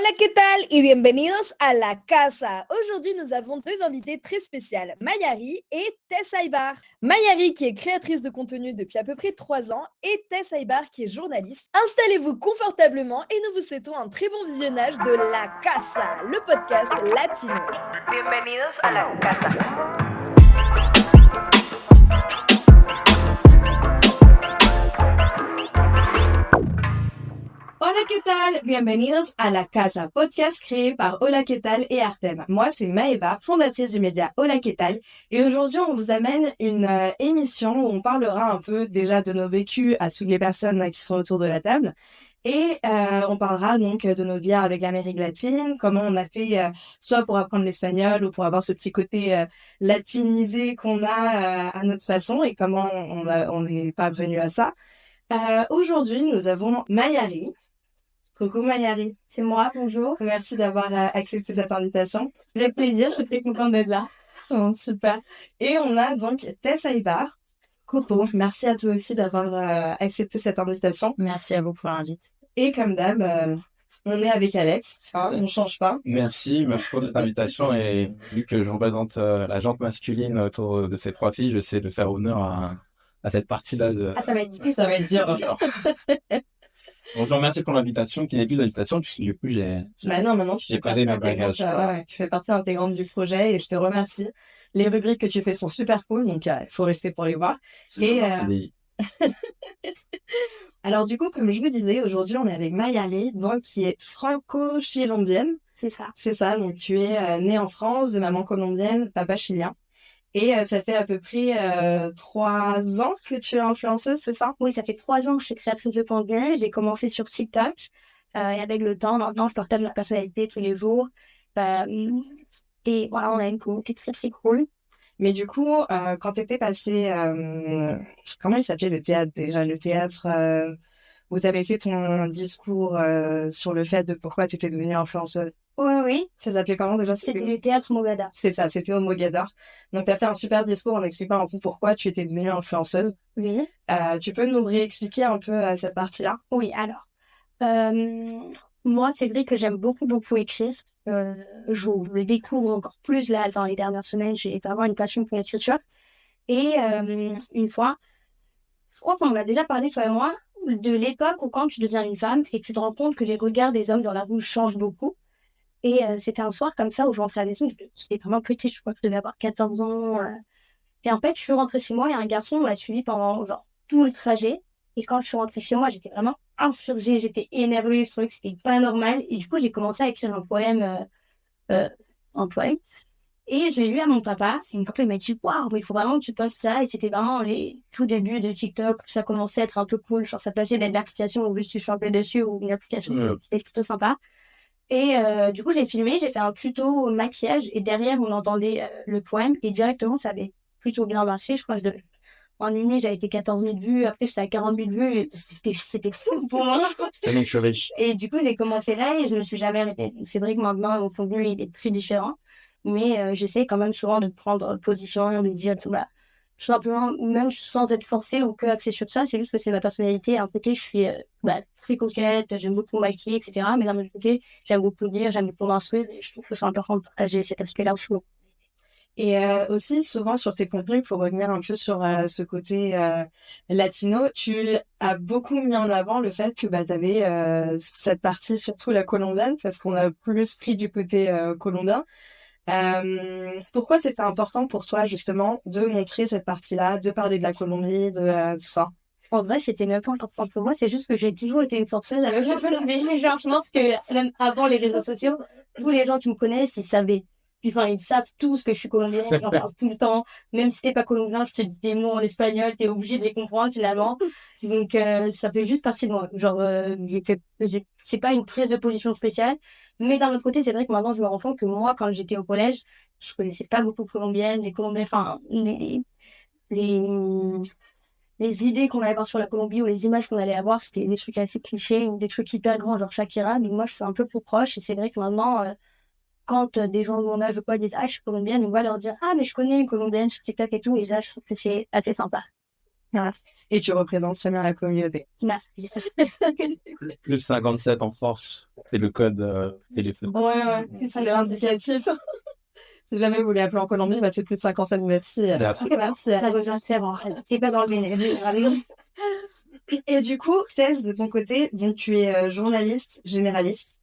Hola, ¿qué tal? Y bienvenidos a la casa. Aujourd'hui, nous avons deux invités très spéciales, Mayari et Tess Aybar. Mayari qui est créatrice de contenu depuis à peu près 3 ans et Tess Aybar qui est journaliste. Installez-vous confortablement et nous vous souhaitons un très bon visionnage de La Casa, le podcast latino. Bienvenidos a La Casa. Hola, ¿qué tal? Bienvenidos a La Casa, podcast créé par Hola, ¿qué tal? Et Artem. Moi, c'est Maëva, fondatrice du média Hola, ¿qué tal? Et aujourd'hui, on vous amène une émission où on parlera un peu déjà de nos vécus à toutes les personnes qui sont autour de la table. Et on parlera donc de nos liens avec l'Amérique latine, comment on a fait soit pour apprendre l'espagnol ou pour avoir ce petit côté latinisé qu'on a à notre façon et comment on est parvenu à ça. Aujourd'hui, nous avons Mayari. Coucou Mayari. C'est moi, bonjour. Merci d'avoir accepté cette invitation. Le plaisir, je suis très contente d'être là. Oh, super. Et on a donc Tess Aybar. Coucou. Merci à toi aussi d'avoir accepté cette invitation. Merci à vous pour l'invite. Et comme d'hab, on est avec Alex. On ne change pas. Merci pour cette invitation et vu que je représente la jante masculine autour de ces trois filles, j'essaie de faire honneur à cette partie-là de... Ah, ça va être difficile, ça va être dur. Bon, je vous remercie pour l'invitation, qui n'est plus d'invitation, puisque du coup, Bah non, maintenant tu j'ai posé mes bagages. Tu fais partie intégrante du projet et je te remercie. Les rubriques que tu fais sont super cool, donc il faut rester pour les voir. Et alors du coup, comme je vous disais, aujourd'hui on est avec Mayari, donc qui est franco-chilombienne. C'est ça. C'est ça, donc tu es née en France, de maman colombienne, papa chilien. Et ça fait à peu près 3 ans que tu es influenceuse, c'est ça? Oui, ça fait 3 ans que je suis créatrice de contenu. J'ai commencé sur TikTok. Et avec le temps, maintenant, je partage ma personnalité tous les jours. Et voilà, on a une communauté très cool. Mais du coup, quand t'étais passée... comment il s'appelait le théâtre déjà? Le théâtre où t'avais fait ton discours sur le fait de pourquoi tu étais devenue influenceuse. Oui. Ça s'appelait comment déjà? C'était le théâtre Mogador. C'est ça, c'était au Mogador. Donc, tu as fait un super discours en expliquant un peu pourquoi tu étais devenue influenceuse. Oui. Tu peux nous réexpliquer un peu cette partie-là? Oui, alors. Moi, c'est vrai que j'aime beaucoup écrire. Je le découvre encore plus là dans les dernières semaines. J'ai vraiment une passion pour l'écriture. Et une fois, je crois qu'on en a déjà parlé, toi et moi, de l'époque où quand tu deviens une femme et que tu te rends compte que les regards des hommes dans la rue changent beaucoup. Et c'était un soir comme ça où je rentrais à la maison, j'étais vraiment petite, je crois que je devais avoir 14 ans. Et en fait, je suis rentrée chez moi et un garçon m'a suivi pendant tout le trajet. Et quand je suis rentrée chez moi, j'étais vraiment insurgée, j'étais énervée, je trouvais que c'était pas normal. Et du coup, j'ai commencé à écrire un poème. Et j'ai lu à mon papa, c'est une papa, il m'a dit, waouh, mais il faut vraiment que tu postes ça. Et c'était vraiment les tout débuts de TikTok, où ça commençait à être un peu cool, genre ça passait d'être l'application où juste tu chantais dessus ou une application qui était plutôt sympa. Et du coup, j'ai filmé, j'ai fait un tuto maquillage et derrière, on entendait le poème et directement, ça avait plutôt bien marché. Je crois que en une nuit, j'avais fait 14 000 vues, après j'étais à 40 000 vues et c'était fou pour moi. C'est donc je suis riche. Et du coup, j'ai commencé là et je me suis jamais arrêtée. C'est vrai que maintenant, mon contenu, il est plus différent, mais j'essaie quand même souvent de prendre position, de dire tout là. Tout simplement, même sans être forcée ou que axée sur ça, c'est juste que c'est ma personnalité. À un côté, je suis très coquette, j'aime beaucoup maquiller, etc. Mais d'un autre côté, j'aime beaucoup lire, j'aime beaucoup m'instruire et je trouve que c'est important de partager cet aspect-là aussi. Et aussi, souvent sur tes contenus, pour revenir un peu sur ce côté latino, tu as beaucoup mis en avant le fait que tu avais cette partie, surtout la colombienne, parce qu'on a plus pris du côté colombien. Pourquoi c'était important pour toi justement de montrer cette partie-là, de parler de la Colombie, de tout ça? En vrai, c'était même pas important pour moi, c'est juste que j'ai toujours été une forceuse avec la Colombie. Genre, je pense que même avant les réseaux sociaux, tous les gens qui me connaissent, ils savaient. Enfin, ils savent tous que je suis colombienne, j'en parle tout le temps. Même si t'es pas colombien, je te dis des mots en espagnol, t'es obligé de les comprendre finalement. Donc, ça fait juste partie de moi. Genre, c'est pas une prise de position spéciale. Mais d'un autre côté, c'est vrai que maintenant, je me rends compte que moi, quand j'étais au collège, je connaissais pas beaucoup de colombiennes, les colombiens, enfin, les idées qu'on allait avoir sur la Colombie ou les images qu'on allait avoir, c'était des trucs assez clichés ou des trucs hyper grands, genre Shakira. Donc moi, je suis un peu plus proche et c'est vrai que maintenant, quand des gens de mon âge disent ah je suis colombienne, on va leur dire ah mais je connais une colombienne sur TikTok et tout, et ça je trouve que c'est assez sympa. Merci. Et tu représentes très bien la communauté. Merci. Plus 57 en force, c'est le code téléphone. Ouais, c'est l'indicatif. Si jamais vous voulez appeler en Colombie, bah, c'est plus 57 merci. Merci. Merci. Ça revient, c'est bon. T'es pas dans le vénézuela. Et du coup, Thèse, de ton côté, donc tu es journaliste généraliste.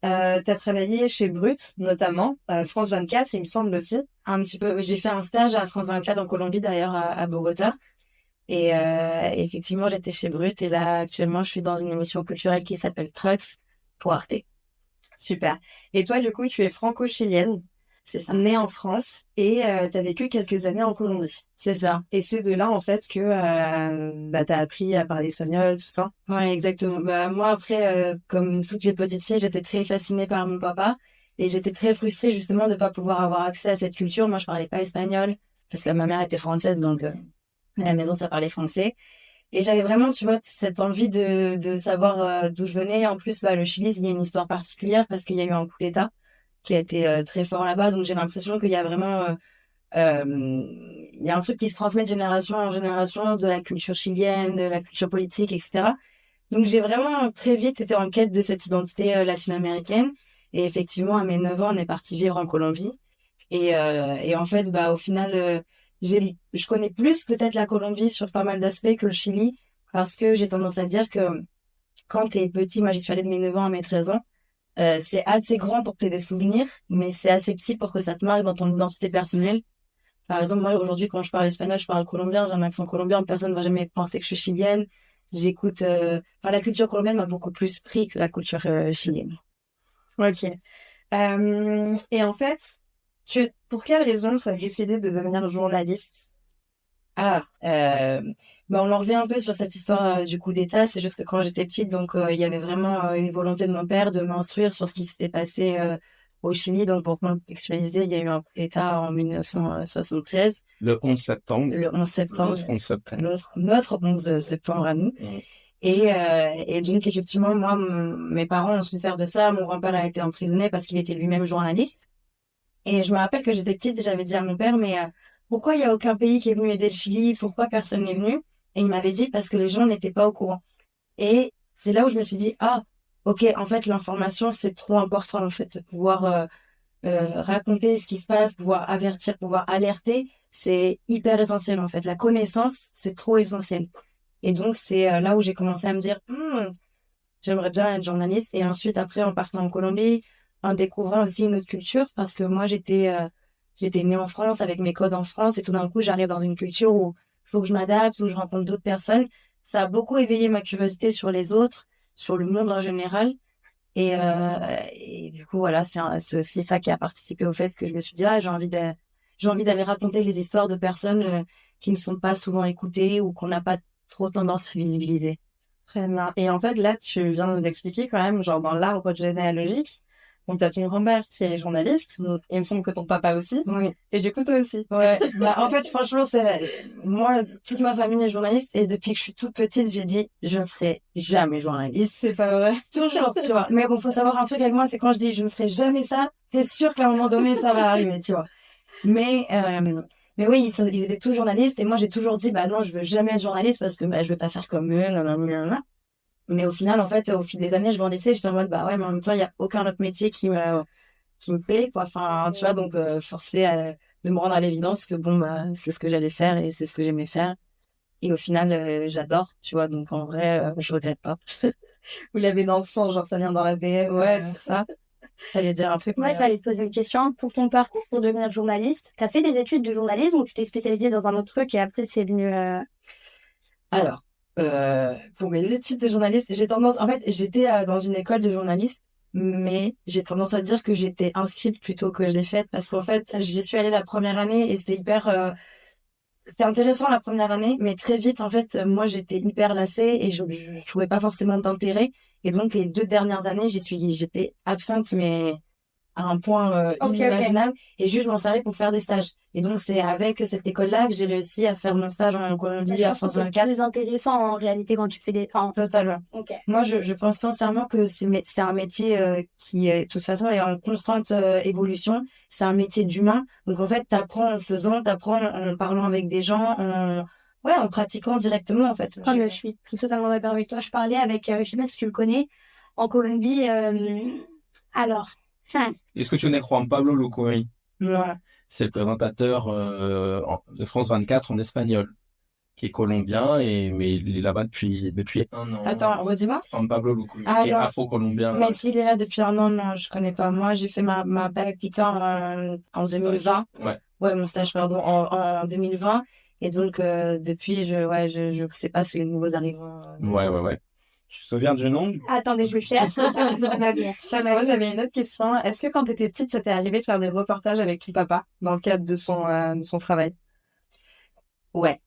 T'as travaillé chez Brut, notamment, France 24, il me semble aussi. Un petit peu, j'ai fait un stage à France 24 en Colombie, d'ailleurs, à Bogota. Et effectivement, j'étais chez Brut. Et là, actuellement, je suis dans une émission culturelle qui s'appelle Trucks pour Arte. Super. Et toi, du coup, tu es franco-chilienne. C'est ça. Née en France et t'as vécu quelques années en Colombie. C'est ça. Et c'est de là en fait que t'as appris à parler espagnol, tout ça. Ouais, exactement. Bah moi après, comme toutes les petites filles, j'étais très fascinée par mon papa et j'étais très frustrée justement de pas pouvoir avoir accès à cette culture. Moi, je parlais pas espagnol parce que ma mère était française, donc à la maison ça parlait français. Et j'avais vraiment, tu vois, cette envie de savoir d'où je venais. En plus, bah le Chili, il y a une histoire particulière parce qu'il y a eu un coup d'État qui a été très fort là-bas. Donc j'ai l'impression qu'il y a vraiment il y a un truc qui se transmet de génération en génération, de la culture chilienne, de la culture politique, etc. Donc j'ai vraiment très vite été en quête de cette identité latino-américaine. Et effectivement, à mes 9 ans, on est parti vivre en Colombie. Et en fait, bah au final, je connais plus peut-être la Colombie sur pas mal d'aspects que le Chili, parce que j'ai tendance à dire que quand t'es petit, moi j'y suis allée de mes 9 ans à mes 13 ans, c'est assez grand pour que tu aies des souvenirs, mais c'est assez petit pour que ça te marque dans ton identité personnelle. Par exemple, moi, aujourd'hui, quand je parle espagnol, je parle colombien, j'ai un accent colombien, personne ne va jamais penser que je suis chilienne. J'écoute... la culture colombienne m'a beaucoup plus pris que la culture chilienne. Ok. Et en fait, pour quelle raison tu as décidé de devenir journaliste? On en revient un peu sur cette histoire du coup d'État. C'est juste que quand j'étais petite, donc il y avait vraiment une volonté de mon père de m'instruire sur ce qui s'était passé au Chili. Donc pour contextualiser, il y a eu un coup d'État en 1973. Le 11 septembre. Le 11 septembre. Le 11 septembre. Notre 11 septembre à nous. Et donc effectivement, moi, mes parents ont souffert de ça. Mon grand-père a été emprisonné parce qu'il était lui-même journaliste. Et je me rappelle que j'étais petite et j'avais dit à mon père, mais pourquoi il n'y a aucun pays qui est venu aider le Chili? Pourquoi personne n'est venu? Et il m'avait dit parce que les gens n'étaient pas au courant. Et c'est là où je me suis dit, ok, en fait, l'information, c'est trop important, en fait, de pouvoir raconter ce qui se passe, pouvoir avertir, pouvoir alerter, c'est hyper essentiel, en fait. La connaissance, c'est trop essentiel. Et donc, c'est là où j'ai commencé à me dire, j'aimerais bien être journaliste. Et ensuite, après, en partant en Colombie, en découvrant aussi une autre culture, parce que moi, j'étais née en France, avec mes codes en France, et tout d'un coup, j'arrive dans une culture où il faut que je m'adapte, où je rencontre d'autres personnes. Ça a beaucoup éveillé ma curiosité sur les autres, sur le monde en général. Et du coup, voilà, c'est aussi ça qui a participé au fait que je me suis dit, j'ai envie d'aller raconter les histoires de personnes qui ne sont pas souvent écoutées ou qu'on n'a pas trop tendance à visibiliser. Très bien. Et en fait, là, tu viens de nous expliquer quand même, genre dans l'arbre généalogique, donc t'as ton grand-père qui est journaliste, et il me semble que ton papa aussi. Oui. Et du coup, toi aussi. Ouais. En fait, franchement, moi, toute ma famille est journaliste, et depuis que je suis toute petite, j'ai dit, je ne serai jamais journaliste. C'est pas vrai. Toujours, tu vois. Mais bon, faut savoir un truc avec moi, c'est quand je dis, je ne ferai jamais ça, t'es sûr qu'à un moment donné, ça va arriver, tu vois. Mais oui, ils étaient tous journalistes, et moi, j'ai toujours dit, non, je veux jamais être journaliste parce que, je veux pas faire comme eux, nanana. Mais au final, en fait, au fil des années, je grandissais, j'étais en mode, ouais, mais en même temps, il y a aucun autre métier qui me plaît, quoi. Enfin, tu vois, donc, forcé de me rendre à l'évidence que c'est ce que j'allais faire et c'est ce que j'aimais faire. Et au final, j'adore, tu vois, donc en vrai, je regrette pas. Vous l'avez dans le sang, genre, ça vient dans l'ADN. Ouais, c'est ça. J'allais dire un truc. Moi, j'allais te poser une question. Pour ton parcours pour devenir journaliste, t'as fait des études de journalisme ou tu t'es spécialisé dans un autre truc et après, c'est venu... Alors, pour mes études de journaliste, en fait, j'étais dans une école de journaliste, mais j'ai tendance à dire que j'étais inscrite plutôt que je l'ai faite, parce qu'en fait, j'y suis allée la première année et c'était intéressant la première année, mais très vite, en fait, moi, j'étais hyper lassée et je trouvais pas forcément d'intérêt. Et donc, les 2 dernières années, j'étais absente, mais à un point inimaginable. Et juste, je m'en servais pour faire des stages. Et donc, c'est avec cette école-là que j'ai réussi à faire mon stage en Colombie à France 24. C'est intéressant en réalité quand tu fais des... Totalement. Okay. Moi, je pense sincèrement que c'est un métier qui, de toute façon, est en constante évolution. C'est un métier d'humain. Donc, en fait, t'apprends en faisant, t'apprends en parlant avec des gens, ouais, en pratiquant directement, en fait. Ah, mais je suis totalement d'accord avec toi. Je parlais avec, je sais pas si tu le connais, en Colombie. Alors, enfin, Est-ce que tu connais Juan Pablo Lucuri? Ouais. C'est le présentateur de France 24 en espagnol, qui est colombien, mais il est là-bas depuis un an. Attends, redis-moi. Juan Pablo Lucuri, Ah, qui est non. afro-colombien. Mais s'il est là depuis un an, non, je connais pas. Moi, j'ai fait ma pratique en 2020. Ouais. Ouais, mon stage, pardon, en 2020. Et donc, depuis, je sais pas si les nouveaux arrivants. Ouais. Tu te souviens du nom? attendez, je vais chercher. Ça va bien. Moi, j'avais une autre question. Est-ce que quand tu étais petite, ça t'est arrivé de faire des reportages avec ton papa dans le cadre de son travail? Ouais,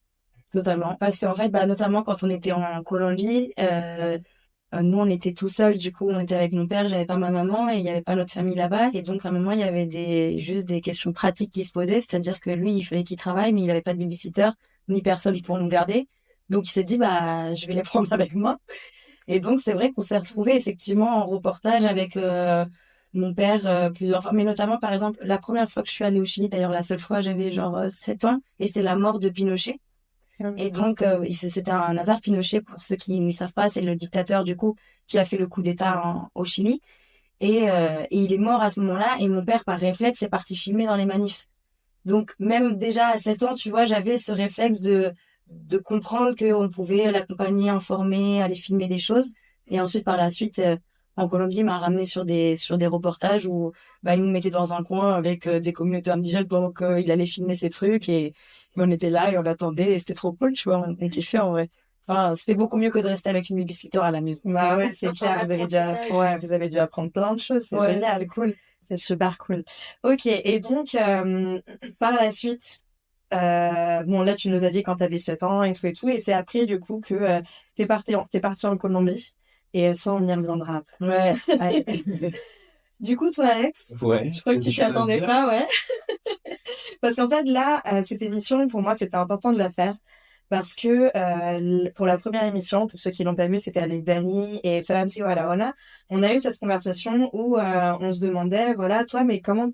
totalement. Parce qu'en fait, bah, notamment quand on était en Colombie, nous, on était tout seuls. Du coup, on était avec mon père, j'avais pas ma maman et il y avait pas notre famille là-bas. Et donc, à un moment, il y avait juste des questions pratiques qui se posaient. C'est-à-dire que lui, il fallait qu'il travaille, mais il avait pas de babysitter, ni personne pour nous garder. Donc, il s'est dit, bah, je vais les prendre avec moi. Et donc, c'est vrai qu'on s'est retrouvés effectivement en reportage avec mon père plusieurs fois. Mais notamment, par exemple, la première fois que je suis allée au Chili, d'ailleurs, la seule fois, j'avais genre 7 ans, et c'est la mort de Pinochet. Et donc, c'était un hasard. Pinochet, pour ceux qui ne savent pas, c'est le dictateur, du coup, qui a fait le coup d'État au Chili. Et il est mort à ce moment-là, et mon père, par réflexe, est parti filmer dans les manifs. Donc, même déjà à 7 ans, tu vois, j'avais ce réflexe de comprendre qu'on pouvait l'accompagner, informer, aller filmer des choses. Et ensuite, par la suite, en Colombie, il m'a ramené sur des reportages où bah, il nous mettait dans un coin avec des communautés indigènes pendant qu'il allait filmer ses trucs. Et on était là et on l'attendait. Et c'était trop cool, tu vois. On kiffait en vrai. Enfin, c'était beaucoup mieux que de rester avec une babysitter à la maison. Bah ouais, c'est clair. Vous avez dû apprendre plein de choses. C'est génial. C'est cool. C'est super cool. Ok. Et donc, par la suite, bon, là, tu nous as dit quand t'avais 7 ans et tout, et c'est après, du coup, que t'es parti en Colombie, et ça, on y reviendra après. Ouais. Du coup, toi, Alex, Ouais. je crois que tu t'y attendais pas, ouais. Parce qu'en fait, là, cette émission, pour moi, c'était important de la faire. Parce que pour la première émission, pour ceux qui l'ont pas vu, c'était avec Dani et Franci Walaona. On a eu cette conversation où on se demandait, voilà, toi, mais comment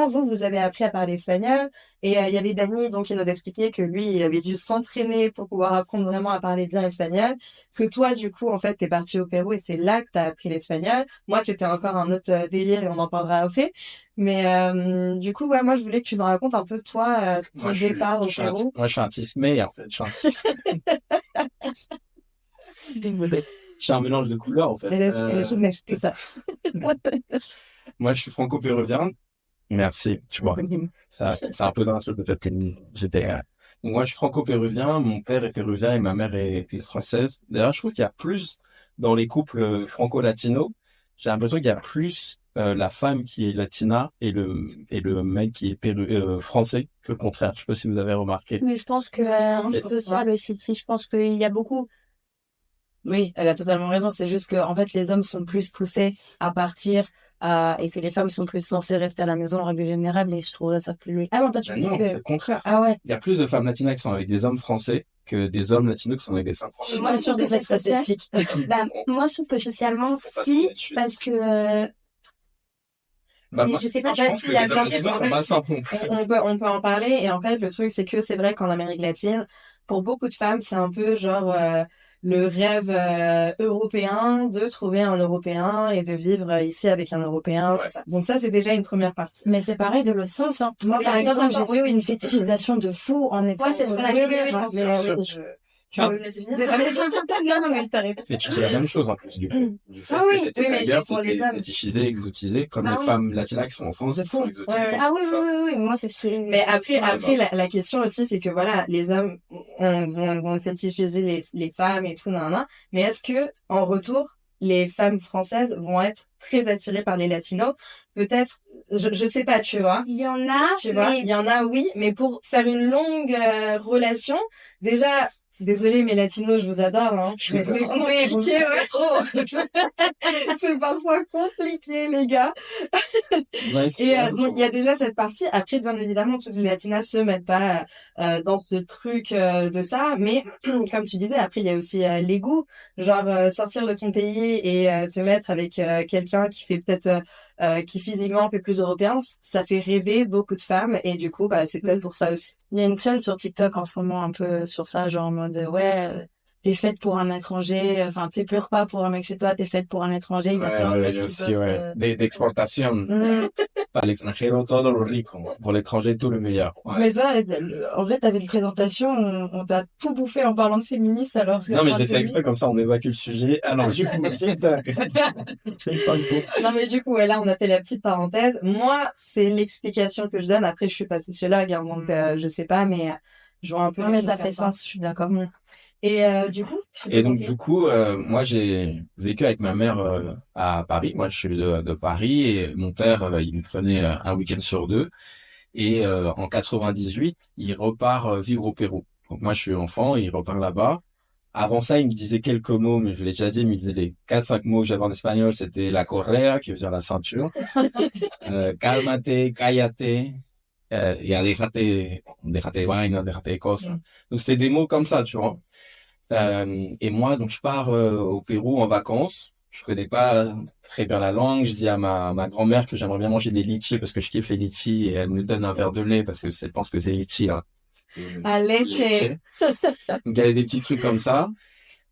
vous avez appris à parler espagnol? Et il y avait Dani donc qui nous expliquait que lui, il avait dû s'entraîner pour pouvoir apprendre vraiment à parler bien espagnol. Que toi, du coup, en fait, t'es parti au Pérou et c'est là que t'as appris l'espagnol. Moi, c'était encore un autre délire et on en parlera après. Mais du coup, ouais, moi, je voulais que tu nous racontes un peu toi, ton départ au Pérou. Moi, je suis un tismé, en fait. Je suis un mélange de couleurs, en fait. C'est ça. Moi, je suis franco-péruvien. Merci, tu vois. Ça, c'est un peu dans ce peut-être que j'étais. Moi, je suis franco-péruvien. Mon père est péruvien et ma mère est française. D'ailleurs, je trouve qu'il y a plus dans les couples franco-latinos. J'ai l'impression qu'il y a plus la femme qui est latina et le mec qui est français que le contraire. Je sais pas si vous avez remarqué. Mais je pense que un peu ça, le City, je pense qu'il y a beaucoup. Oui, elle a totalement raison. C'est juste que, en fait, les hommes sont plus poussés à partir, et que les femmes sont plus censées rester à la maison en règle générale, et je trouverais ça plus logique. Ah non, toi, tu dis Non, que... c'est le contraire. Ah ouais. Il y a plus de femmes latinas qui sont avec des hommes français que des hommes latinos qui sont avec des femmes françaises. Moi, sur des statistiques. Bah, moi, je trouve que socialement, si, parce que, Bah, mais moi, je sais pas, En fait, si il y a plein de latinos choses. sont pas simples. On peut en parler. Et en fait, le truc, c'est que c'est vrai qu'en Amérique latine, pour beaucoup de femmes, c'est un peu genre le rêve européen de trouver un Européen et de vivre ici avec un Européen. Tout ça. Donc ça, c'est déjà une première partie. Mais c'est pareil de l'autre sens. Hein. Moi, par exemple, j'ai eu une fétichisation de fou en étant... Ouais, c'est ce qu'on a dit. Désolée. Non, mais t'arrêtes. Et tu dis la même chose en plus du fait Ah oui, que t'étais oui, mais ailleurs, pour les t'étais hommes. fétichisé, exotisé, comme Ah les oui. femmes latinas qui sont en France, qui sont exotisées. Ouais. Ah oui, c'est ça. oui, moi, c'est... Mais après, la question aussi, c'est que voilà, les hommes vont fétichiser les femmes et tout, nan. Mais est-ce que, en retour, les femmes françaises vont être très attirées par les latinos? Peut-être, je sais pas, tu vois. Il y en a, Tu vois, mais... il y en a, oui, mais pour faire une longue relation, déjà, désolé mes latinos, je vous adore, hein. Mais c'est compliqué, ouais, trop. C'est parfois compliqué, les gars. Ouais, Et donc il y a déjà cette partie. Après, bien évidemment, toutes les latinas se mettent pas dans ce truc de ça, mais comme tu disais, après il y a aussi les goûts, genre sortir de ton pays et te mettre avec quelqu'un qui fait peut-être qui physiquement fait plus européen, ça fait rêver beaucoup de femmes et du coup, c'est peut-être pour ça aussi. Il y a une trend sur TikTok en ce moment un peu sur ça, genre en mode t'es faite pour un étranger, enfin tu pleures pas pour un mec chez toi, t'es faite pour un étranger. Il y a plein de mecs qui aussi, postent, D'exportation. Para el extranjero todo lo rico. Pour l'étranger, tout le meilleur. Ouais. Mais toi, en fait, t'avais une présentation, on t'a tout bouffé en parlant de féministe alors que... Non, mais je l'ai fait exprès, comme ça on évacue le sujet. Alors, du coup, Non, mais du coup, là, on a fait la petite parenthèse. Moi, c'est l'explication que je donne. Après, je suis pas sociologue, hein, donc je sais pas, mais je vois un peu... Non, mais ça fait sens, je suis d'accord. Et du coup... Et donc, du coup, moi, j'ai vécu avec ma mère à Paris. Moi, je suis de Paris et mon père, il me prenait un week-end sur deux. Et en 98, il repart vivre au Pérou. Donc, moi, je suis enfant et il repart là-bas. Avant ça, il me disait quelques mots, mais je l'ai déjà dit, il me disait les 4-5 mots que j'avais en espagnol, c'était la correa, qui veut dire la ceinture, cálmate, cállate, ya déjate vaina, déjate cosas. Donc, c'était des mots comme ça, tu vois. Et moi, donc, je pars au Pérou en vacances. Je connais pas très bien la langue. Je dis à ma grand-mère que j'aimerais bien manger des litchis parce que je kiffe les litchis et elle me donne un verre de lait parce que elle pense que c'est litchi, hein. À leche. Donc, il y avait des petits trucs comme ça.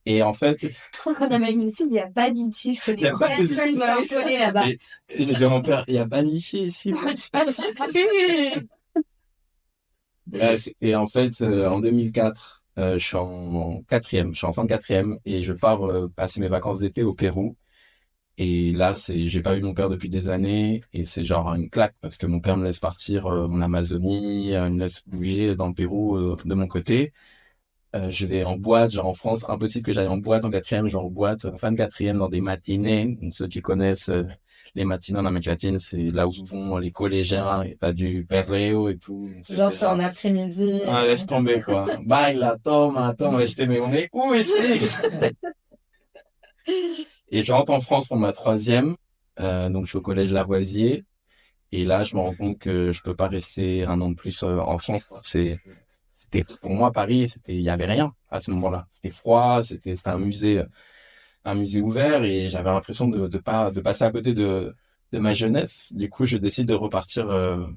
Et en fait, En Amérique du Sud, il n'y a pas d'itchi, je il y a pas de personne qui va en connaît là-bas. Et j'ai dit à mon père, il y a pas de litchi ici. Et en fait, en 2004, je suis en quatrième, je suis en fin de quatrième et je pars passer mes vacances d'été au Pérou. Et là, j'ai pas vu mon père depuis des années et c'est genre une claque parce que mon père me laisse partir en Amazonie, me laisse bouger dans le Pérou de mon côté. Je vais en boîte, genre en France, impossible que j'aille en boîte en quatrième, genre en boîte, fin de quatrième dans des matinées. Donc, ceux qui connaissent les matinées en Amérique latine, c'est là où vont les collégiens et t'as du perreo et tout. Genre, c'est en après-midi. Ah, laisse tomber, quoi. Baila, toma. Et j'étais, mais on est où ici? Et je rentre en France pour ma troisième. Donc, je suis au collège Lavoisier. Et là, je me rends compte que je peux pas rester un an de plus en France, quoi. C'était, pour moi, Paris, il y avait rien à ce moment-là. C'était froid, c'était un musée ouvert et j'avais l'impression de passer à côté de ma jeunesse. Du coup, je décide de repartir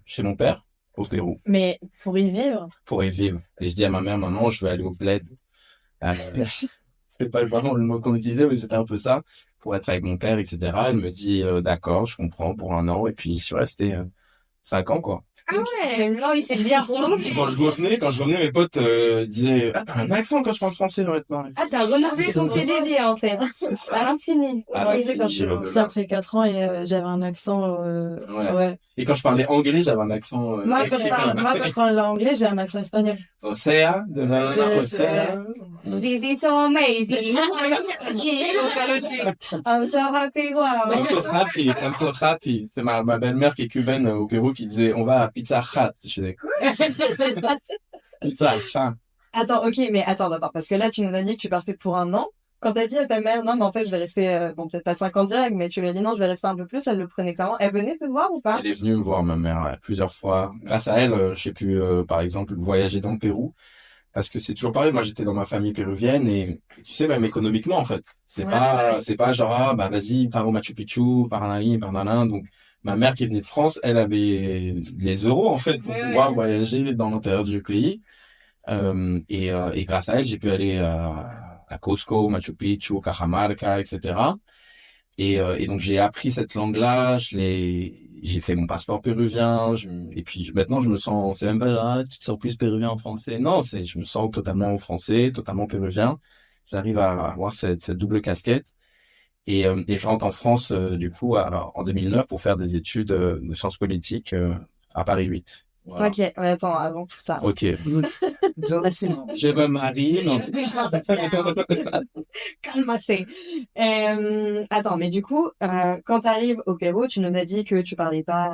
chez mon père au Pérou Mais pour y vivre, pour y vivre. Et je dis à ma mère, maman, je veux aller au bled. C'est pas vraiment le mot qu'on utilisait, mais c'était un peu ça, pour être avec mon père, etc. Elle me dit, d'accord, je comprends, pour un an. Et puis, je suis resté 5 ans, quoi. Ah ouais, non, il s'est bien prolongé. Quand je revenais, mes potes disaient, ah, t'as un accent quand je parle français, maintenant. Ah, t'as renouvelé ton CDD, en fait. À l'infini. Ah, tu sais, quand je suis partie après 4 ans et j'avais un accent, ouais. Et quand je parlais anglais, j'avais un accent Moi, quand je parle anglais, j'ai un accent espagnol. Océa, de la Océa. This is so amazing. I'm so happy, wow. I'm so happy. C'est ma belle-mère qui est cubaine au Pérou qui disait, on va à Pizza Hut. Je disais, quoi? Pizza Hut. Attends, parce que là, tu nous as dit que tu partais pour un an. Quand t'as dit à ta mère, non, mais en fait, je vais rester, bon, peut-être pas 5 ans direct, mais tu lui as dit non, je vais rester un peu plus, elle le prenait comment? Elle venait te voir ou pas? Elle est venue me voir, ma mère, plusieurs fois. Grâce à elle, j'ai pu, par exemple, voyager dans le Pérou. Parce que c'est toujours pareil, moi j'étais dans ma famille péruvienne et tu sais, même économiquement en fait. C'est pas genre, ah, bah vas-y, pars au Machu Picchu, pars là, pars là. Donc, ma mère qui venait de France, elle avait les euros en fait pour pouvoir voyager dans l'intérieur du pays. Et grâce à elle, j'ai pu aller à Cusco, Machu Picchu, Cajamarca, etc. Et donc j'ai appris cette langue-là, j'ai fait mon passeport péruvien, et puis maintenant je me sens, c'est même pas, ah, tu te sens plus péruvien en français. Non, je me sens totalement français, totalement péruvien. J'arrive à avoir cette double casquette. Et je rentre en France, du coup, en 2009 pour faire des études de sciences politiques à Paris 8. Voilà. Ok, mais attends, avant tout ça. Ok. Je me marie, non. Calme-toi. Attends, mais du coup, quand t'arrives au Pérou, tu nous as dit que tu parlais pas...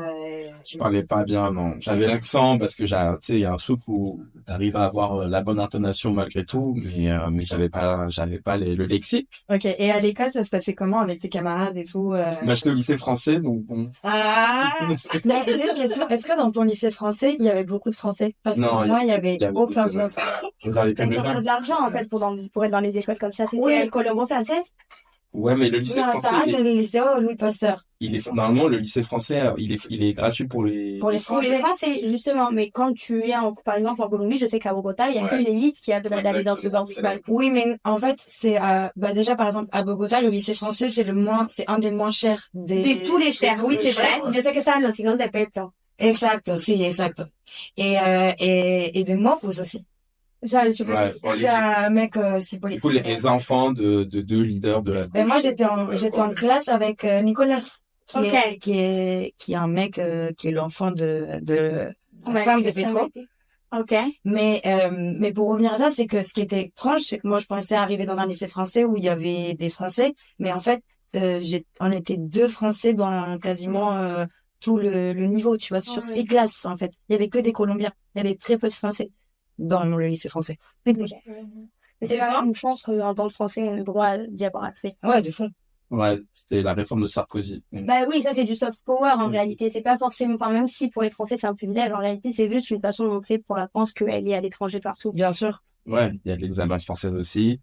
Je parlais pas bien, non. J'avais l'accent parce que tu sais, il y a un truc où t'arrives à avoir la bonne intonation malgré tout, mais j'avais pas le lexique. Ok, et à l'école, ça se passait comment avec tes camarades et tout Bah, j'étais au lycée français, donc bon. Ah. Mais j'ai une question, est-ce que dans ton lycée français, il y avait beaucoup de Français? Parce que Non, moi, il y avait aucun Dans les T'as de l'argent, en fait, pour être dans les écoles comme ça. C'était Oui. Colombo française? Ouais, mais le lycée Non, français, ça reste le lycée Louis Pasteur. normalement, le lycée français, il est gratuit pour les... Pour les Pour les Français. Français, justement, mais quand tu es, par exemple, en Colombie, je sais qu'à Bogota, il y a que Ouais. l'élite qui a de la validation Exactement. municipale. Oui, mais en fait, c'est déjà par exemple à Bogota, le lycée français, c'est un des moins chers des De tous les chers, oui, c'est vrai. Je sais que ça, los hijos de Petro. Exact, sí, exacto. Et de Mopus aussi. Ça, je sais pas. Ouais, bon, C'est un mec si du coup, politique. les enfants de deux leaders de la Ben moi gauche. j'étais en classe avec Nicolas Ok. qui est un mec qui est l'enfant de la Ouais, femme de ça Petro. m'a été. Ok. Mais pour revenir à ça, c'est que ce qui était étrange, c'est que moi je pensais arriver dans un lycée français où il y avait des Français, mais en fait on était deux Français dans quasiment tout le niveau, tu vois, sur 6 classes en fait. Il y avait que des Colombiens, il y avait très peu de Français dans le lycée français. Mais c'est vraiment une chance dans le français, on a le droit d'y avoir accès. Ouais, de fond. Ouais, c'était la réforme de Sarkozy. Bah oui, ça c'est du soft power en réalité. C'est pas forcément, enfin, même si pour les Français c'est un privilège, en réalité c'est juste une façon de montrer pour la France qu'elle est à l'étranger partout. Bien sûr. Ouais, il y a de l'examen française aussi.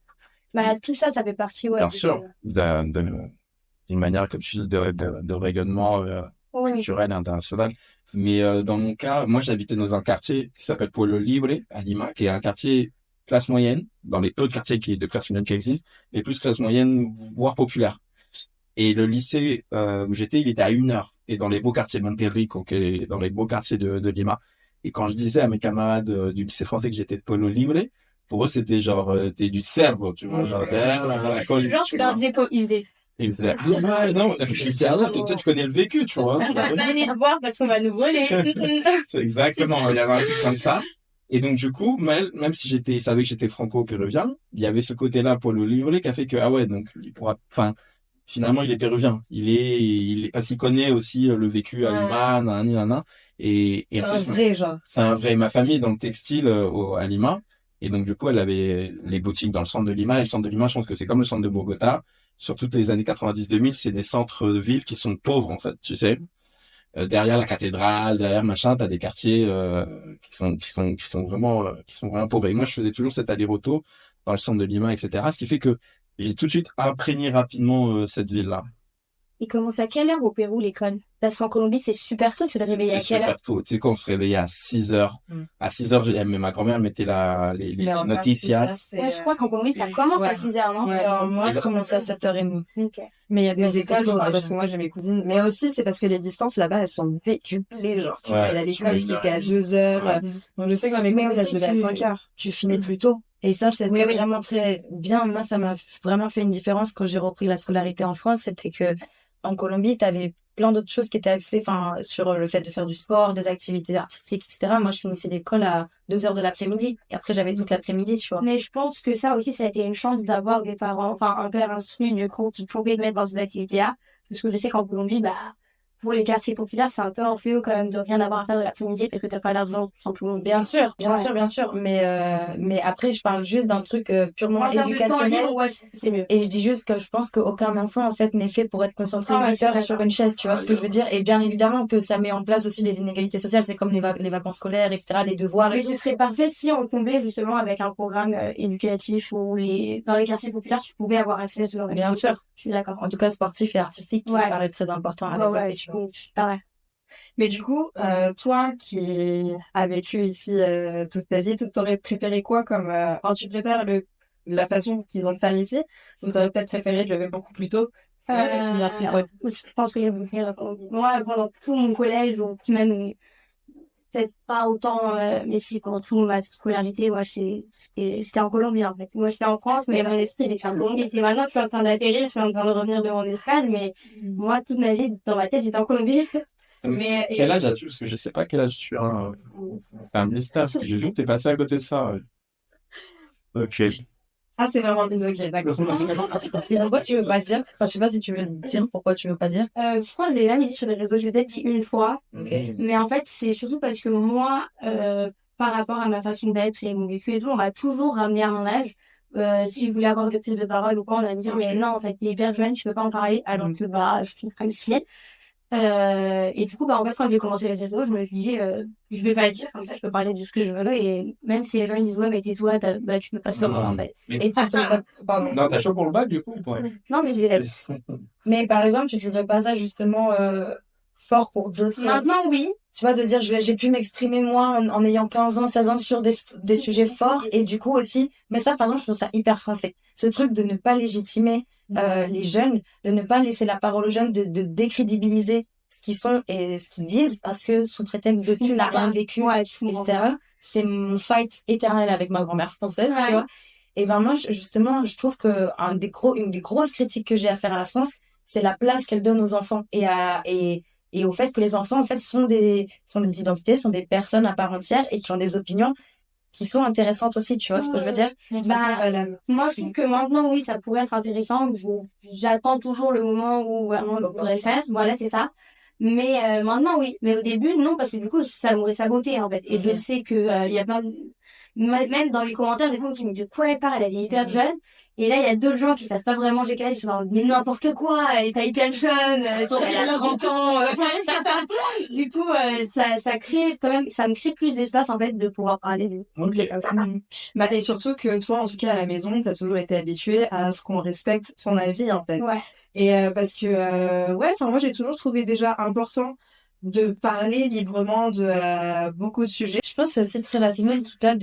Bah tout ça, ça fait partie, ouais. Bien sûr, d'une manière, comme tu dis, de rayonnement Oui. culturel et international. Mais dans mon cas, moi, j'habitais dans un quartier qui s'appelle Pueblo Libre, à Lima, qui est un quartier classe moyenne, dans les autres quartiers de classe moyenne qui existent, mais plus classe moyenne, voire populaire. Et le lycée où j'étais, il était à 1 heure. Et dans les beaux quartiers de Monterrico, qui est dans les beaux quartiers de Lima. Et quand je disais à mes camarades du lycée français que j'étais de Pueblo Libre, pour eux, c'était genre, t'es du cerveau, tu vois, genre, derrière la colline, Genre, tu leur disais pas, ils faisaient. Et ils disaient, ouais, non, c'est alors, toi, tu connais le vécu, tu vois. On va pas venir voir parce qu'on va nous voler. C'est exactement, il y avait un truc comme ça. Et donc, du coup, même si il savait que j'étais franco-péruvien, il y avait ce côté-là pour le livre qui a fait que, ah ouais, donc, finalement, il est péruvien. Parce qu'il connaît aussi le vécu à Lima, nanana. Et C'est en un plus, vrai genre. c'est un vrai. Ma famille est dans le textile à Lima. Et donc, du coup, elle avait les boutiques dans le centre de Lima. Et le centre de Lima, je pense que c'est comme le centre de Bogota. Sur toutes les années 90-2000, c'est des centres de ville qui sont pauvres, en fait, tu sais. Derrière la cathédrale, derrière machin, t'as des quartiers qui sont vraiment pauvres. Et moi, je faisais toujours cet aller-retour dans le centre de Lima, etc. Ce qui fait que j'ai tout de suite imprégné rapidement cette ville-là. Il commence à quelle heure au Pérou l'école? Parce qu'en Colombie c'est super tôt, tu dois te réveiller à C'est quelle heure? super tôt. Tu sais quoi, on se réveillait à 6 heures. À 6 heures, ma grand-mère mettait les noticias. Ouais, je crois qu'en Colombie ça commence à 6 heures, non? Ouais, alors moi, je commençais à 7h30. Ok. Mais il y a des écoles, parce que moi, j'ai mes cousines. Mais aussi, c'est parce que les distances là-bas, elles sont décuplées. Genre, tu Ouais, vas à l'école, oui, c'était à oui. 2h. Ouais. Donc, je sais que mes cousines, elles se levaient à tu- 5h. Tu finis plus tôt. Et ça, c'est vraiment très bien. Moi, ça m'a vraiment fait une différence quand j'ai repris la scolarité en France. C'était que, en Colombie, t'avais plein d'autres choses qui étaient axées, sur le fait de faire du sport, des activités artistiques, etc. Moi, je finissais l'école à 2h de l'après-midi. Et après, j'avais toute l'après-midi, tu vois. Mais je pense que ça aussi, ça a été une chance d'avoir des parents, enfin un père instruit du coup qui pouvaient te mettre dans ces activités-là. Parce que je sais qu'en Colombie, bah, pour les quartiers populaires, c'est un peu un fléau quand même de rien avoir à faire de l'après-midi parce que t'as pas l'argent, tout simplement. Bien sûr, bien Ouais. sûr, bien sûr. Mais après, je parle juste d'un truc purement En termes de temps éducationnel. libre, ouais, c'est mieux. Et je dis juste que je pense qu'aucun enfant, en fait, n'est fait pour être concentré Ah ouais, 8 heures je suis sur une chaise, tu vois ce que je veux dire? Et bien évidemment que ça met en place aussi les inégalités sociales, c'est comme les vacances scolaires, etc., les devoirs et Mais tout. ce serait parfait si on comblait justement avec un programme éducatif où dans les quartiers populaires, tu pouvais avoir accès à ce genre Bien d'activité. sûr. Je suis d'accord. En tout cas, sportif et artistique, qui me Ouais. paraît très important à Ouais, développer, ouais, tu vois. pareil. Mais du coup, toi qui as vécu ici toute ta vie, t'aurais préféré quoi comme... tu préfères la façon qu'ils ont fait ici, ou t'aurais peut-être préféré de lever beaucoup plus tôt? Je pense que moi, pendant tout mon collège, ou même peut-être pas autant, mais si pendant toute ma scolarité, moi, c'était en Colombie, en fait. Moi, j'étais en France, mais mon esprit, il était en Colombie. C'est maintenant que je suis en train d'atterrir, je suis en train de revenir de mon escale, mais moi, toute ma vie, dans ma tête, j'étais en Colombie. Mais Quel âge as-tu? Parce que je sais pas quel âge tu as. C'est un mystère, parce que j'ai vu que t'es passé à côté de ça. Ouais. Ok. ah, c'est vraiment désolé, d'accord. Et pourquoi tu veux pas dire? Enfin, je sais pas si tu veux dire pourquoi tu veux pas dire. Je crois que j'ai jamais dit sur les réseaux, je l'ai peut-être dit une fois, Ok. mais en fait, c'est surtout parce que moi, par rapport à ma façon d'être et mon vécu et tout, on m'a toujours ramené à mon âge. Si je voulais avoir des prises de parole ou quoi, on allait me dire, mais non, en fait, t'es hyper jeune, tu peux pas en parler, alors que, bah, je trouve que si. Et du coup, bah, en fait, quand j'ai commencé les réseaux, je me suis dit, je vais pas le dire, comme ça, je peux parler de ce que je veux. Et même si les gens ils disent, ouais, mais tais-toi, bah, tu peux pas savoir, en fait. Et Pardon. Non, t'as chaud pour le bac, du coup, non, mais Mais par exemple, tu dirais pas ça justement fort pour d'autres. maintenant, oui. Tu vois, de dire, j'ai pu m'exprimer moi en ayant 15 ans, 16 ans sur des sujets forts. Et du coup aussi, mais ça, par exemple, je trouve ça hyper français. Ce truc de ne pas légitimer les jeunes, de ne pas laisser la parole aux jeunes, de décrédibiliser ce qu'ils sont et ce qu'ils disent, parce que sous prétexte de tu n'as rien vécu, Ouais, etc. C'est mon fight éternel avec ma grand-mère française, tu Ouais. vois. Et ben moi, justement, je trouve que une des grosses critiques que j'ai à faire à la France, c'est la place qu'elle donne aux enfants et au fait que les enfants en fait sont des identités, sont des personnes à part entière et qui ont des opinions qui sont intéressantes aussi, tu vois ce que je veux dire? Moi, je trouve que maintenant, oui, ça pourrait être intéressant. J'attends toujours le moment où vraiment on pourrait le faire. Voilà, c'est ça. Mais maintenant, oui. Mais au début, non, parce que du coup, ça m'aurait saboté, en fait. Et je sais que il y a plein de... Même dans les commentaires, des fois, on me dit, de quoi elle parle? Elle est hyper jeune. Et là, il y a d'autres gens qui savent pas vraiment j'ai quel âge. Ils sont genre, mais n'importe quoi, elle est pas hyper jeune, elle a 30 ans. C'est ça. Du coup, ça crée quand même, ça me crée plus d'espace, en fait, de pouvoir parler de Bah, et surtout que toi, en tout cas, à la maison, t'as toujours été habitué à ce qu'on respecte ton avis, en fait. Ouais. Et parce que, ouais, enfin, moi, j'ai toujours trouvé déjà important de parler librement de beaucoup de sujets. Je pense que c'est aussi très relationnel, tout cas,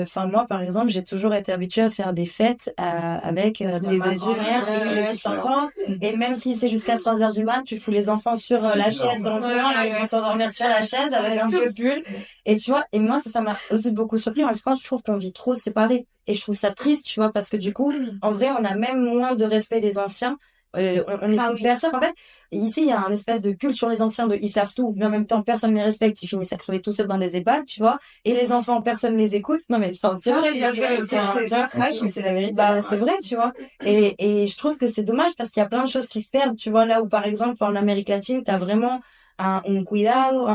enfin, moi, par exemple, j'ai toujours été habituée à faire des fêtes avec les adultes et les petits enfants. Et même si c'est jusqu'à 3 heures du mat, tu fous les enfants sur la chaise dans le coin, ils vont s'endormir sur la chaise avec un peu de pull. Et tu vois, et moi, ça m'a aussi beaucoup surpris. En France, je trouve qu'on vit trop séparés. Et je trouve ça triste, tu vois, parce que du coup, en vrai, on a même moins de respect des anciens. On écoute personne. En fait, ici, il y a un espèce de culte sur les anciens de ils savent tout, mais en même temps, personne ne les respecte. Ils finissent à crever tout seuls dans des EHPAD, tu vois. Et les enfants, personne ne les écoute. Non, mais enfin, c'est vrai, mais c'est la vérité. Bah, c'est vrai, tu vois. Et je trouve que c'est dommage parce qu'il y a plein de choses qui se perdent, tu vois, là où, par exemple, en Amérique latine, t'as vraiment un cuidado,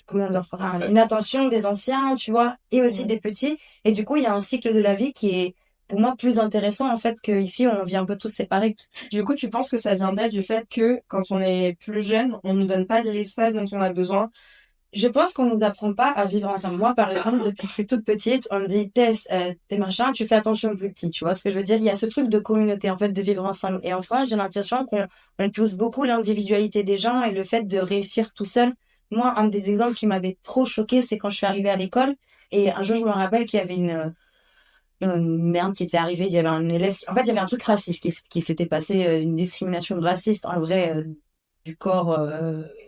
comment dire, une attention des anciens, tu vois, et aussi des petits. Et du coup, il y a un cycle de la vie qui est, pour moi, plus intéressant, en fait, qu'ici, on vit un peu tous séparés. Du coup, tu penses que ça viendrait du fait que quand on est plus jeune, on nous donne pas l'espace dont on a besoin? Je pense qu'on nous apprend pas à vivre ensemble. Moi, par exemple, depuis que je suis toute petite, on me dit, Tess, t'es machin, tu fais attention aux plus petits. Tu vois ce que je veux dire? Il y a ce truc de communauté, en fait, de vivre ensemble. Et enfin, j'ai l'impression on pousse beaucoup l'individualité des gens et le fait de réussir tout seul. Moi, un des exemples qui m'avait trop choqué, c'est quand je suis arrivée à l'école. Et un jour, je me rappelle qu'il y avait une merde qui était arrivée. Il y avait un élève, en fait, il y avait un truc raciste qui s'était passé, une discrimination raciste, en vrai, du corps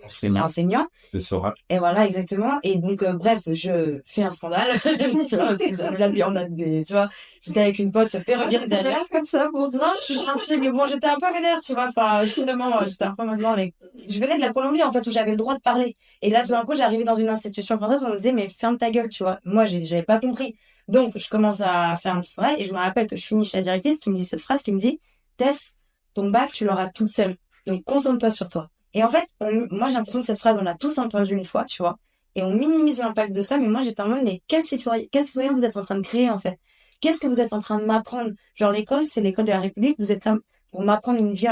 enseignant. C'est Sora. Et voilà, exactement. Et donc, bref, je fais un scandale. Tu vois, tu vois, j'étais avec une pote, ça fait revenir derrière, comme ça, pour dire, non, je suis gentille, mais bon, j'étais un peu vénère, tu vois, enfin, finalement, j'étais un peu maintenant, mais je venais de la Colombie, en fait, où j'avais le droit de parler. Et là, tout d'un coup, j'arrivais dans une institution française, on me disait, mais ferme ta gueule, tu vois. Moi, j'avais pas compris. Donc, je commence à faire un petit travail, et je me rappelle que je finis chez la directrice, qui me dit cette phrase, qui me dit, Tess, ton bac, tu l'auras toute seule. Donc, concentre-toi sur toi. Et en fait, moi, j'ai l'impression que cette phrase, on l'a tous entendue une fois, tu vois. Et on minimise l'impact de ça, mais moi, j'étais en mode, mais quel citoyen vous êtes en train de créer, en fait? Qu'est-ce que vous êtes en train de m'apprendre? Genre, l'école, c'est l'école de la République, vous êtes là pour m'apprendre une vie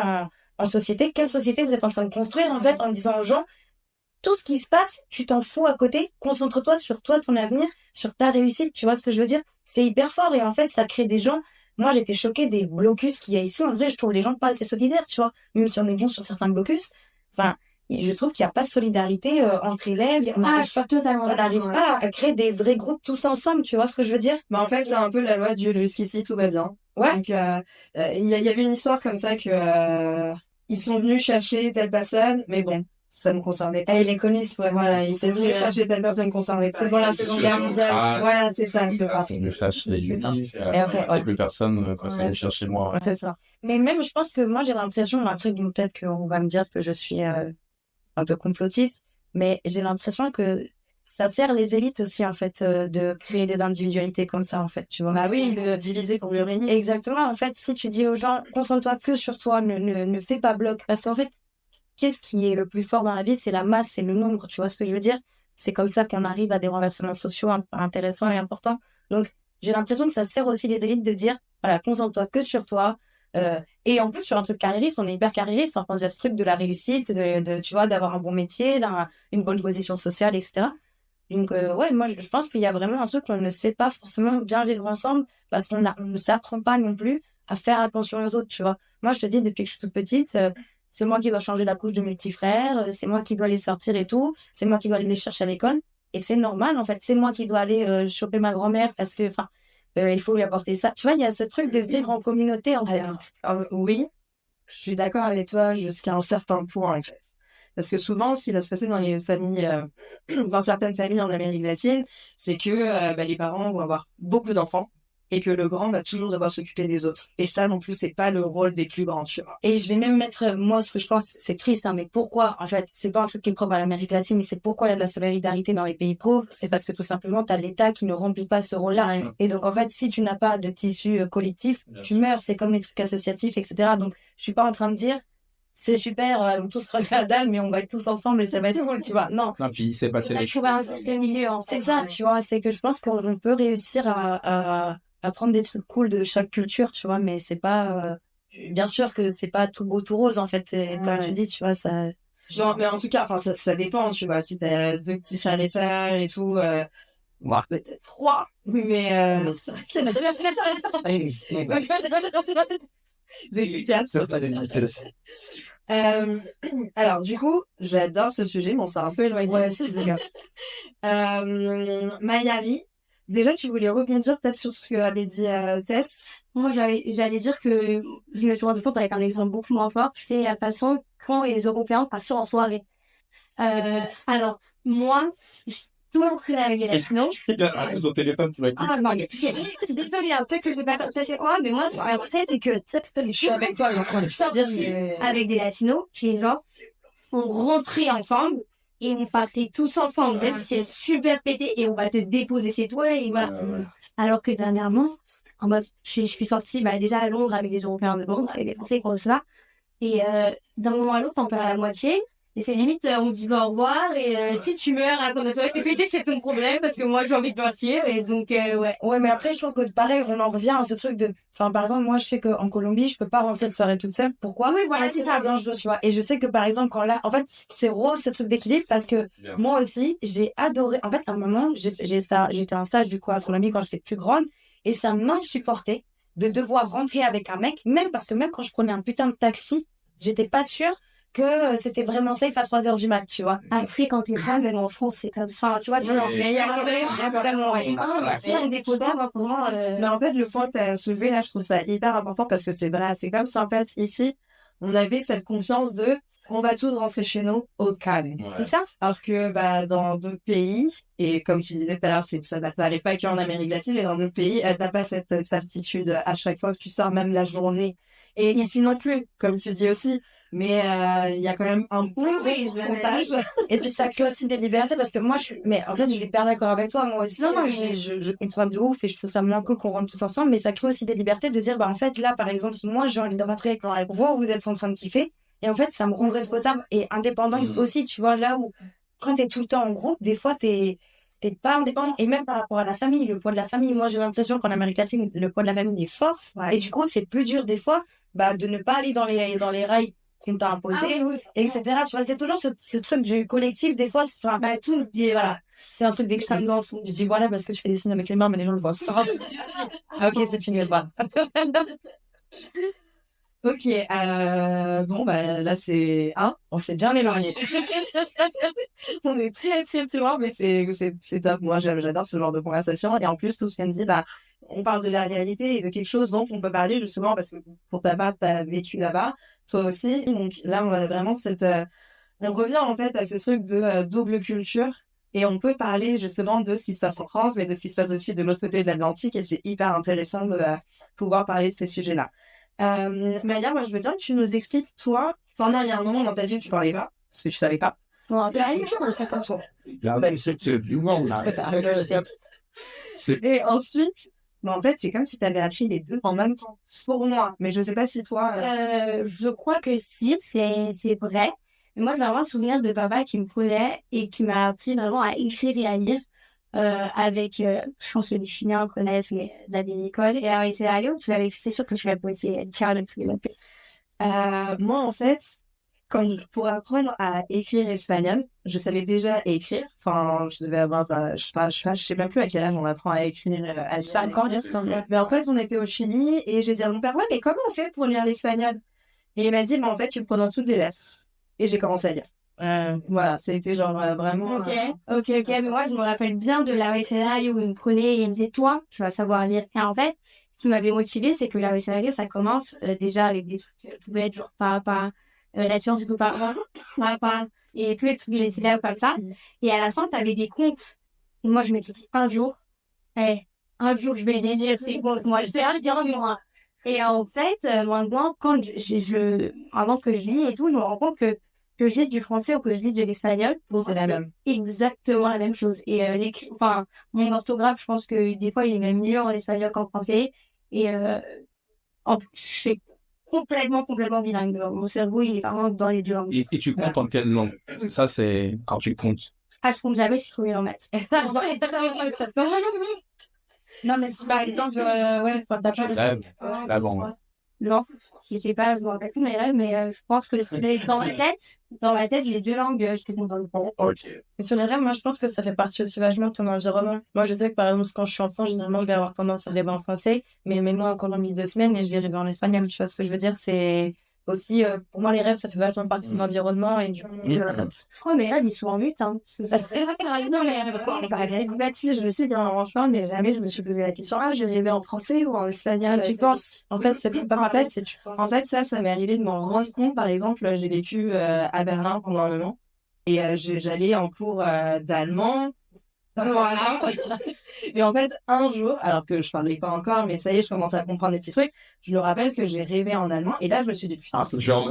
en société. Quelle société vous êtes en train de construire, en fait, en disant aux gens, tout ce qui se passe, tu t'en fous à côté, concentre-toi sur toi, ton avenir, sur ta réussite, tu vois ce que je veux dire? C'est hyper fort, et en fait, ça crée des gens. Moi, j'étais choquée des blocus qu'il y a ici. En vrai, je trouve les gens pas assez solidaires, tu vois. Même si on est bon sur certains blocus. Enfin, je trouve qu'il n'y a pas de solidarité entre élèves. On n'arrive pas à créer des vrais groupes tous ensemble, tu vois ce que je veux dire? Bah, en fait, c'est un peu la loi du jusqu'ici, tout va bien. Ouais. Donc, il y avait une histoire comme ça que, ils sont venus chercher telle personne, mais bon, ça ne concernait pas. Et les communistes, ouais, Voilà, ils sont venus chercher telle personne concernée. C'est pour la Seconde Guerre mondiale. Voilà, c'est ça, c'est ça. Ils me cherchent les C'est ça. unis, Et après, c'est plus personne quand ils viennent chercher moi. Ouais. C'est ça. Mais même, je pense que moi, j'ai l'impression, après, bon, peut-être qu'on va me dire que je suis un peu complotiste, mais j'ai l'impression que ça sert les élites aussi, en fait, de créer des individualités comme ça, en fait, tu vois. Bah oui, de diviser pour mieux régner. Exactement. En fait, si tu dis aux gens, concentre-toi que sur toi, ne fais pas bloc. Parce qu'en fait, qu'est-ce qui est le plus fort dans la vie? C'est la masse, c'est le nombre. Tu vois ce que je veux dire? C'est comme ça qu'on arrive à des renversements sociaux intéressants et importants. Donc, j'ai l'impression que ça sert aussi les élites de dire, voilà, concentre-toi que sur toi, Et en plus, sur un truc carriériste, on est hyper carriériste. Enfin, il y a ce truc de la réussite, tu vois, d'avoir un bon métier, une bonne position sociale, etc. Donc, ouais, moi, je pense qu'il y a vraiment un truc qu'on ne sait pas forcément bien vivre ensemble parce on ne s'apprend pas non plus à faire attention aux autres, tu vois. Moi, je te dis, depuis que je suis toute petite, c'est moi qui dois changer la couche de mes petits frères, c'est moi qui dois les sortir et tout, c'est moi qui dois aller les chercher à l'école. Et c'est normal, en fait. C'est moi qui dois aller choper ma grand-mère parce que, enfin, il faut lui apporter ça. Tu vois, il y a ce truc de vivre en communauté, en fait. Oui, je suis d'accord avec toi jusqu'à un certain point, en fait. Parce que souvent, ce qui va se passer dans les familles, dans certaines familles en Amérique latine, c'est que les parents vont avoir beaucoup d'enfants et que le grand va toujours devoir s'occuper des autres. Et ça, non plus, c'est pas le rôle des plus grands, tu vois. Et je vais même mettre, moi, ce que je pense, c'est triste, hein, mais pourquoi, en fait, c'est pas un truc qui est propre à l'Amérique latine, mais c'est pourquoi il y a de la solidarité dans les pays pauvres, c'est parce que tout simplement, t'as l'État qui ne remplit pas ce rôle-là. Et donc, en fait, si tu n'as pas de tissu collectif, tu meurs, c'est comme les trucs associatifs, etc. Donc, je suis pas en train de dire, c'est super, on tous sera la dalle, mais on va être tous ensemble et ça va être cool, tu vois. Non. Non, puis il s'est passé les choses. Trouver un juste milieu. C'est ça, tu vois, c'est que je pense qu'on peut réussir à prendre des trucs cool de chaque culture, tu vois, mais c'est pas, bien sûr que c'est pas tout beau, tout rose, en fait, comme tu dis, tu vois, ça. Genre, mais en tout cas, enfin, ça dépend, tu vois, si t'as 2 petits frères et sœurs et tout, voire peut-être 3, mais efficace. Alors, du coup, j'adore ce sujet, bon, c'est un peu éloigné. Ouais, c'est ça. Mayari, déjà, tu voulais rebondir peut-être sur ce que avait dit Tess. Moi, j'allais dire que je me suis rendu compte avec un exemple beaucoup moins fort, c'est la façon qu'ont les Européens de partir en soirée. Alors, moi, j'ai toujours pris avec des latinos. Au téléphone, tu vas Ah non, mais c'est désolé, hein, peut-être que je vais pas partager quoi, mais moi, ce que je sais, c'est que, je suis avec toi, avec des latinos qui, genre, on rentrait ensemble et on partait tous ensemble, même si c'est super pété et on va te déposer chez toi et voilà. Alors que dernièrement, en mode, je suis sortie, bah, déjà à Londres avec des Européens de Londres, avec des Français comme ça. Et, d'un moment à l'autre, on perd à la moitié. Et c'est limite, on dit au revoir et si tu meurs à ton soirée t'es pété, c'est ton problème parce que moi j'ai envie de partir et donc ouais. Ouais, mais après, je trouve que pareil, on en revient à ce truc de, enfin, par exemple, moi, je sais qu'en Colombie, je peux pas rentrer de soirée toute seule. Pourquoi? Oui, voilà, Parce que c'est ça. dangereux, tu vois. Et je sais que, par exemple, quand là, en fait, c'est rose, ce truc d'équilibre, parce que moi aussi, j'ai adoré, en fait, à un moment, j'étais en stage, du coup, à Colombie quand j'étais plus grande, et ça m'insupportait de devoir rentrer avec un mec, même parce que même quand je prenais un putain de taxi, j'étais pas sûre que c'était vraiment safe à 3 heures du mat, tu vois. Après, quand t'es femme, même en France, c'est comme ça, tu vois, tu vois. Mais il y a vraiment, C'est indéposable pour moi. Mais en fait, le point que tu as soulevé là, je trouve ça hyper important parce que c'est vrai, c'est comme si en fait, ici, on avait cette confiance de on va tous rentrer chez nous au calme. Ouais. C'est ça? Alors que bah, dans d'autres pays, et comme tu disais tout à l'heure, ça n'arrive pas qu'en Amérique latine, mais dans d'autres pays, t'as pas cette certitude à chaque fois que tu sors, même la journée. Et ici non plus, comme tu dis aussi. Mais il y a quand même un bon pourcentage. Et puis ça crée aussi des libertés parce que moi mais en fait je suis hyper d'accord avec toi, moi aussi. Non, non, je comprends de ouf et je trouve ça moins cool qu'on rentre tous ensemble, mais ça crée aussi des libertés de dire bah en fait là par exemple moi j'ai envie de rentrer quand vous êtes en train de kiffer et en fait ça me rend responsable et indépendant aussi, tu vois, là où quand t'es tout le temps en groupe, des fois t'es pas indépendant et même par rapport à la famille, le poids de la famille, moi j'ai l'impression qu'en Amérique latine le poids de la famille est fort et du coup c'est plus dur des fois bah de ne pas aller dans les rails qu'on t'a imposé, etc. Tu vois, c'est toujours ce truc du collectif, des fois, enfin, bah, tout, et voilà. C'est un truc d'extrême dans le fond. Je dis voilà parce que je fais des signes avec les mains, mais les gens le voient. Ah, ok, c'est fini, le bas. Ok, bon, bah, là, on s'est bien éloigné. On est très, très, très loin, mais c'est top. Moi, j'adore ce genre de conversation. Et en plus, tout ce qu'on dit, bah, on parle de la réalité et de quelque chose dont on peut parler justement parce que pour ta part, t'as vécu là-bas, toi aussi. Donc là, on a vraiment on revient en fait à ce truc de double culture. Et on peut parler justement de ce qui se passe en France, mais de ce qui se passe aussi de l'autre côté de l'Atlantique. Et c'est hyper intéressant de pouvoir parler de ces sujets-là. Maya, moi, je veux bien que tu nous expliques, toi, pendant il y a un moment dans ta vie où tu parlais pas, parce que tu savais pas. Bon, c'est comme ça. Et ensuite, en fait, c'est comme si tu avais appris les deux en même temps, pour moi. Mais je sais pas si toi... Je crois que si, c'est vrai. Mais moi, j'ai vraiment un souvenir de papa qui me prenait et qui m'a appris vraiment à écrire et à lire. avec, je pense que les Chinois connaissent la vieille école. Et alors, c'est allé où tu l'avais, c'est sûr que tu l'as posé, Charles, tu l'as fait. Moi, en fait, pour apprendre à écrire espagnol, je savais déjà écrire. Enfin, je devais avoir, je sais même plus à quel âge on apprend à écrire à 5 ans. Mais en fait, on était au Chili et j'ai dit à mon père, ouais, mais comment on fait pour lire l'espagnol? Et il m'a dit, mais en fait, tu prends toutes les lettres. Et j'ai commencé à lire. Voilà, c'était genre vraiment. Ok. Mais moi, je me rappelle bien de la l'abecedario où il me prenait et il me disait, toi, tu vas savoir lire. Et en fait, ce qui m'avait motivé, c'est que la l'abecedario, ça commence déjà avec des trucs qui pouvaient être genre la science du coup et tous les trucs les syllabes comme ça. Et à la fin, t'avais des comptes. Et moi, je m'étais dit, un jour, je vais les lire, c'est bon. Moi, je vais lire moi. Et en fait, maintenant, quand avant que je lis et tout, je me rends compte que je lise du français ou que je lise de l'espagnol, C'est la même. exactement la même chose. Et mon orthographe, je pense que des fois, il est même mieux en espagnol qu'en français. Et je suis complètement bilingue. Mon cerveau, il est vraiment dans les deux langues. Et tu comptes en quelle langue? Ça, c'est quand tu comptes. Ah, je compte jamais, je suis trop bien en maths. Non, mais si par exemple, La langue. non, je sais pas, je me rappelle plus mes rêves, mais je pense que c'est dans ma tête, les deux langues, je suis contente de parler. Et sur les rêves, moi, je pense que ça fait partie aussi vachement de ton environnement. Moi, je sais que par exemple, quand je suis enfant, généralement, je vais avoir tendance à rêver en français, mais moi, en Colombie 2 semaines, et je vais rêver en espagnol. Tu vois ce que je veux dire? C'est aussi, pour moi, les rêves, ça fait vachement partie de mon environnement, et du coup, Oh, mes rêves, ils sont en mute, hein. Parce que ça fait non, mais je sais bien, franchement, mais jamais je me suis posé la question, j'ai rêvé en français ou en espagnol. Tu penses? En fait, c'est pas en fait, en fait, ça m'est arrivé de m'en rendre compte. Par exemple, j'ai vécu à Berlin pendant un moment et j'allais en cours d'allemand. Voilà. Et en fait, un jour, alors que je parlais pas encore, mais ça y est, je commence à comprendre des petits trucs, je me rappelle que j'ai rêvé en allemand, et là, je me suis dit, putain, c'est genre,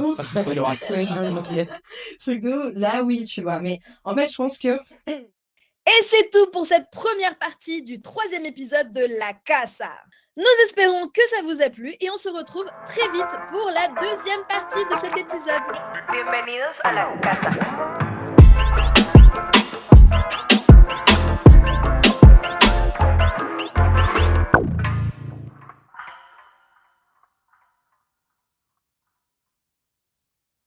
là, oui, tu vois, mais en fait, je pense que... Et c'est tout pour cette première partie du 3e épisode de La Casa. Nous espérons que ça vous a plu et on se retrouve très vite pour la 2e partie de cet épisode. Bienvenidos a la casa.